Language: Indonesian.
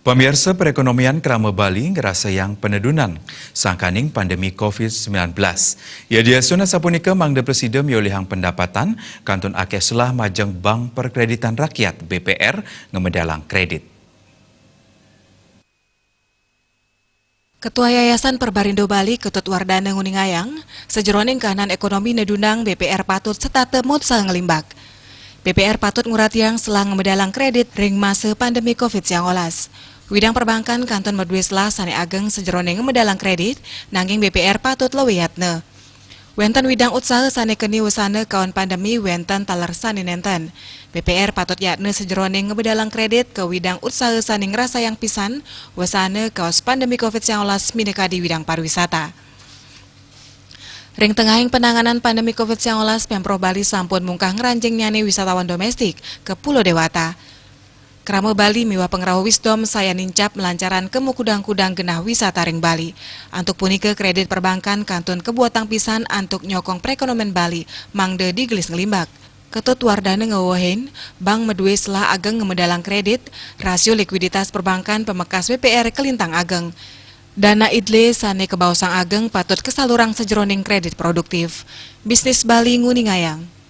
Pemirsa perekonomian Krama Bali ngerasa yang penedunan sangkaning pandemi COVID-19. Ya dia suna sapunika mangda presiden miolihang pendapatan kantun akeh selah majeng Bank Perkreditan Rakyat BPR ngemedalang kredit. Ketua Yayasan Perbarindo Bali Ketut Wardana Nguningayang, sejeroning kahanan ekonomi nedunang BPR patut setate mut ngelimbak. BPR patut nguratiang selang ngemedalang kredit ring masa pandemi COVID-19. Widang perbankan kanton Medweslah sane ageng sejeroning ngemedalang kredit, nanging BPR patut lewiyatne. Wenten widang usaha sane keni wasana kawan pandemi wenten talar sane nenten. BPR patut yatne sejeroning ngebedalang kredit ke widang usaha sane ngerasa yang pisan wasana kaos pandemi COVID-19 mineka di widang pariwisata. Ring tengahing penanganan pandemi COVID-19, Pemprov Bali sampun mungkah ngeranjing nyane wisatawan domestik ke Pulau Dewata. Krama Bali miwa pengrahu wisdom saya nincap melancaran ke mukudang-kudang genah wisata ring Bali. Antuk punike kredit perbankan kantun kebuatang pisan antuk nyokong perekonomian Bali mangde digelis ngelimbak. Ketut Wardana ngewohin, Bank Medweslah ageng ngemedalang kredit, rasio likuiditas perbankan pemekas BPR kelintang ageng. Dana idle sane kebausang ageng patut kesalurang sejeroning kredit produktif. Bisnis Bali Nguningayang.